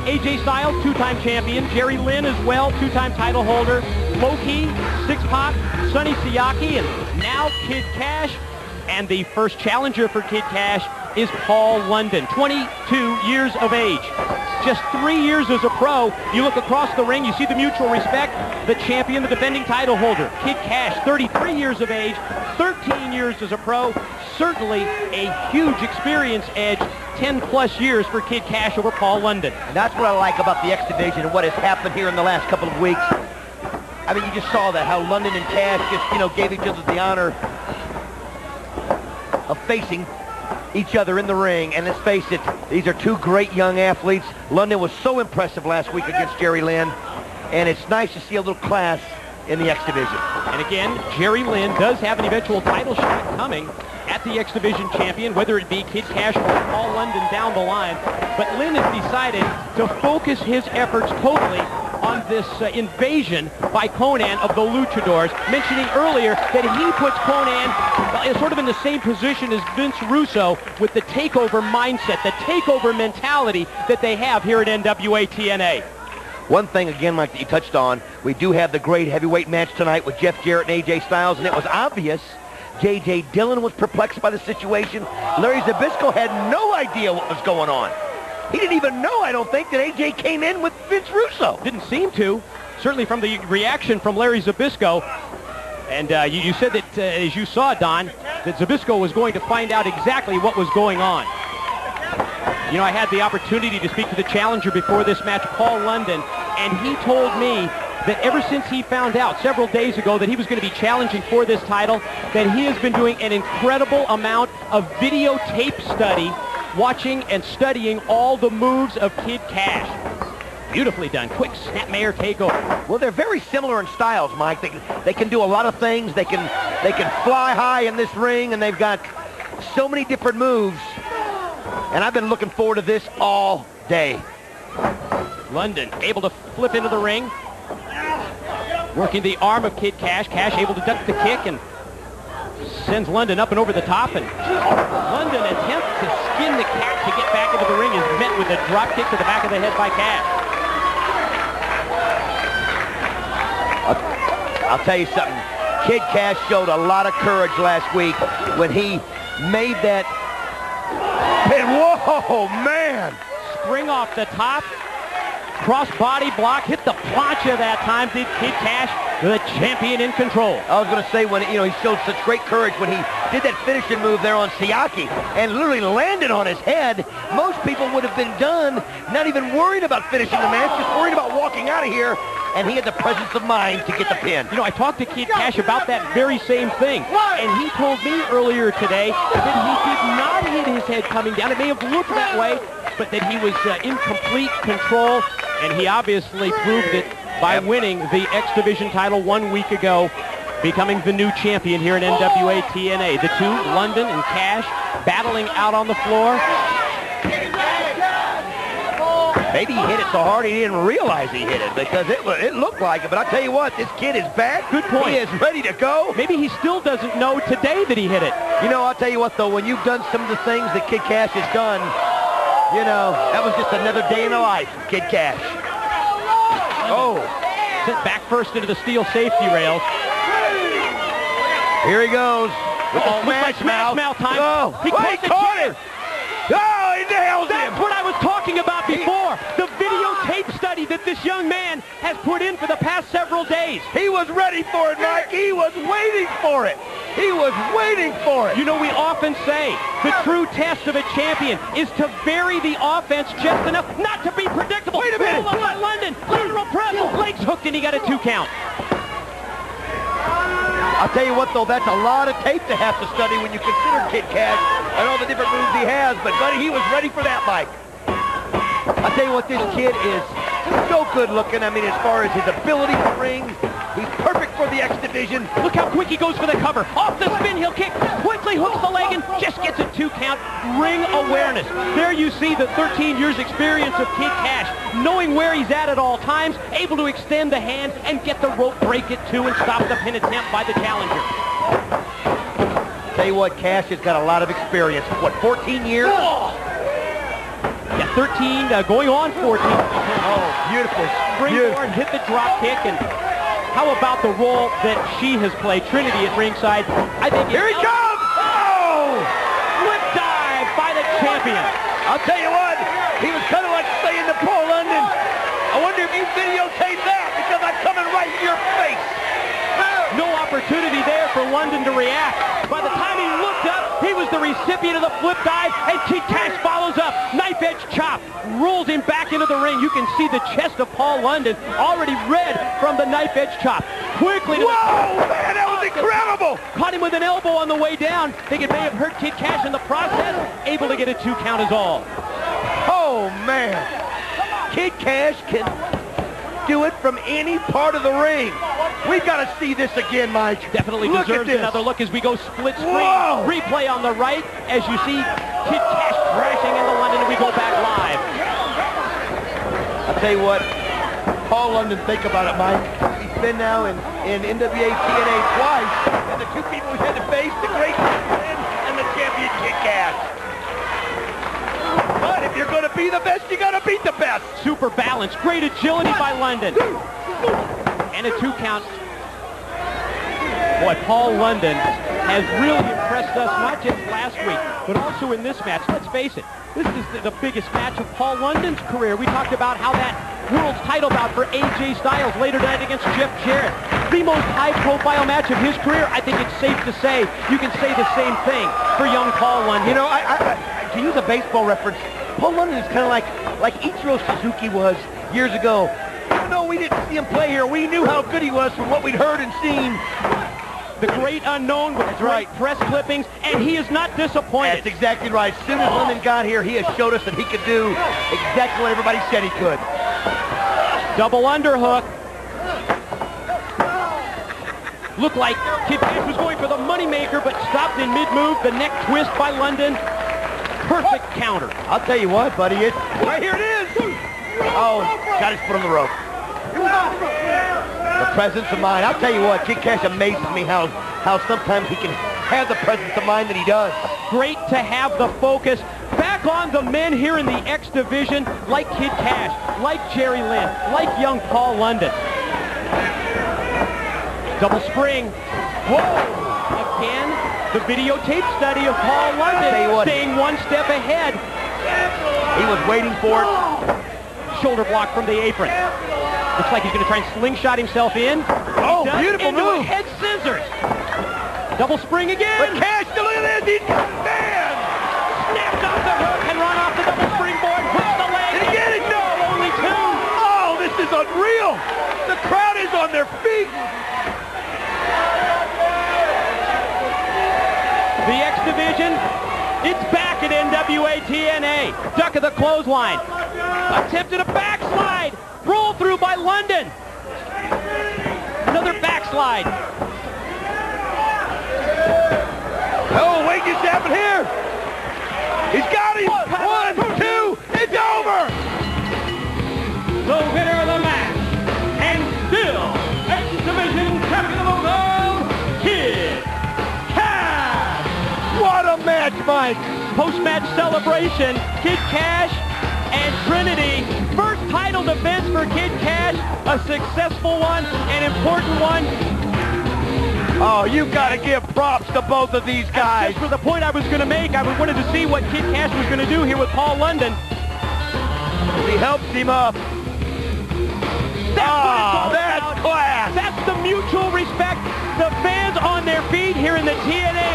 AJ Styles, two-time champion. Jerry Lynn as well, two-time title holder. Loki, Six-Pac, Sonny Siaki, and now Kid Kash. And the first challenger for Kid Kash is Paul London, 22 years of age. Just 3 years as a pro. You look across the ring, you see the mutual respect. The champion, the defending title holder, Kid Kash, 33 years of age, 13 years as a pro. Certainly a huge experience edge, 10-plus years for Kid Kash over Paul London. And that's what I like about the X Division and what has happened here in the last couple of weeks. I mean, you just saw that, how London and Kash just, gave each other the honor of facing each other in the ring. And let's face it, these are two great young athletes. London was so impressive last week against Jerry Lynn, and it's nice to see a little class in the X Division. And again, Jerry Lynn does have an eventual title shot coming at the X Division champion, whether it be Kid Kash or Paul London down the line. But Lynn has decided to focus his efforts totally on this invasion by Conan of the Luchadors, mentioning earlier that he puts Conan sort of in the same position as Vince Russo with the takeover mindset, the takeover mentality that they have here at NWA TNA. One thing, again, Mike, that you touched on, we do have the great heavyweight match tonight with Jeff Jarrett and AJ Styles, and it was obvious J.J. Dillon was perplexed by the situation. Larry Zbyszko had no idea what was going on. He didn't even know, I don't think, that AJ came in with Vince Russo. Didn't seem to, certainly from the reaction from Larry Zbyszko. And you said that, as you saw, Don, that Zbyszko was going to find out exactly what was going on. I had the opportunity to speak to the challenger before this match, Paul London, and he told me that ever since he found out several days ago that he was going to be challenging for this title, that he has been doing an incredible amount of videotape study, watching and studying all the moves of Kid Kash. Beautifully done. Quick snapmare takeover. Well, they're very similar in styles, Mike. They can do a lot of things. They can fly high in this ring, and they've got so many different moves. And I've been looking forward to this all day. London able to flip into the ring, working the arm of Kid Kash. Kash able to duck the kick and sends London up and over the top, and London attempts to skin the cat to get back into the ring, is met with a drop kick to the back of the head by Kash. I'll tell you something. Kid Kash showed a lot of courage last week when he made that pin. Whoa, man! Spring off the top. Cross body block, hit the plancha that time, did Kid Kash, the champion in control. I was going to say, when he showed such great courage when he did that finishing move there on Siaki and literally landed on his head. Most people would have been done, not even worried about finishing the match, just worried about walking out of here, and he had the presence of mind to get the pin. I talked to Kid Kash about that very same thing, and he told me earlier today that he did not hit his head coming down. It may have looked that way, but that he was in complete control. And he obviously proved it by winning the X Division title 1 week ago, becoming the new champion here in NWA TNA. The two, London and Kash, battling out on the floor. Maybe he hit it so hard he didn't realize he hit it, because it looked like it. But I'll tell you what, this kid is back. Good point. He is ready to go. Maybe he still doesn't know today that he hit it. I'll tell you what, though, when you've done some of the things that Kid Kash has done, that was just another day in the life of Kid Kash. Oh. Sent back first into the steel safety rails. Here he goes. With the smash mouth time. Oh, he caught it. Oh, he nailed him. That's what I was talking about before. The videotape study that this young man has put in for the past several days. He was ready for it, Mike. He was waiting for it. He was waiting for it. We often say the true test of a champion is to vary the offense just enough not to be predictable. Wait a minute. By London, lateral press, legs hooked, and he got a 2 count. I'll tell you what, though, that's a lot of tape to have to study when you consider Kid Kash and all the different moves he has. But, buddy, he was ready for that, Mike. I'll tell you what, this kid is so good looking. I mean, as far as his ability to ring, he's perfect for the X Division. Look how quick he goes for the cover. Off the spin, he'll kick, quickly hooks the leg and just gets a 2 count. Ring awareness. There you see the 13 years experience of Kid Kash, knowing where he's at all times, able to extend the hand and get the rope break it too and stop the pin attempt by the challenger. Tell you what, Kash has got a lot of experience. What, 14 years? Oh. Yeah, 13, going on 14. Oh, beautiful. Springboard, hit the drop kick, and how about the role that she has played? Trinity at ringside. I think here he comes! Oh! Flip dive by the champion. I'll tell you what, he was kind of like saying to Paul London, I wonder if you videotaped that because I'm coming right in your face. No opportunity there for London to react. By the time he looked up, he was the recipient of the flip dive, and Kid Kash follows up. Knife edge chop, rolls him back into the ring. You can see the chest of Paul London already red from the knife edge chop. Quickly to whoa, man, that was incredible! Caught him with an elbow on the way down. Think it may have hurt Kid Kash in the process. Able to get a 2 count is all. Oh, man. Kid Kash can do it from any part of the ring. We've got to see this again, Mike. Definitely deserves another look as we go split screen. Whoa. Replay on the right as you see Kid Kash crashing into London, and we go back live. I'll tell you what, Paul London, think about it, Mike. He's been now in NWA TNA twice, and the two people we had to face, the great Lynn and the champion Kid Kash. But if you're going to be the best, you got to beat the best. Super balanced, great agility by London. And a 2 count. Boy, Paul London has really impressed us, not just last week, but also in this match. Let's face it, this is the biggest match of Paul London's career. We talked about how that world's title bout for AJ Styles later tonight against Jeff Jarrett, the most high-profile match of his career. I think it's safe to say you can say the same thing for young Paul London. You know, to use a baseball reference, Paul London is kind of like Ichiro Suzuki was years ago. Even though we didn't see him play here, we knew how good he was from what we'd heard and seen. The great unknown with great press clippings, and he is not disappointed. That's exactly right. As soon as London got here, he has showed us that he could do exactly what everybody said he could. Double underhook. Looked like Kid Kash was going for the moneymaker, but stopped in mid-move. The neck twist by London. Perfect counter. I'll tell you what, buddy. It's right here. It is. Oh, got his foot on the rope. The presence of mind. I'll tell you what, Kid Kash amazes me how sometimes he can have the presence of mind that he does. Great to have the focus back on the men here in the X division, like Kid Kash, like Jerry Lynn, like young Paul London. Double spring. Whoa! Again, the videotape study of Paul London staying one step ahead. He was waiting for it. Shoulder block from the apron. Looks like he's going to try and slingshot himself in. Oh, beautiful move. Head scissors. Double spring again. But Kash, look at this. He's man. Snapped off the hook and run off the double springboard. Hooks the leg. Did he get it? No, only 2. Oh, this is unreal. The crowd is on their feet. The X Division, it's back at NWA TNA. Duck of the clothesline. Attempted a backslide. Roll through by London. Another backslide. Oh, wait, just happened here. He's got him. 1, 2, it's over. The winner of the match, and still X Division champion of the world, Kid Kash. What a match, Mike. Post-match celebration, Kid Kash and Trinity. First title defense for Kid Kash, a successful one, an important one. Oh, you've got to give props to both of these guys. Just for the point I was going to make, I wanted to see what Kid Kash was going to do here with Paul London. He helps him up. That's class. That's the mutual respect. The fans on their feet here in the TNA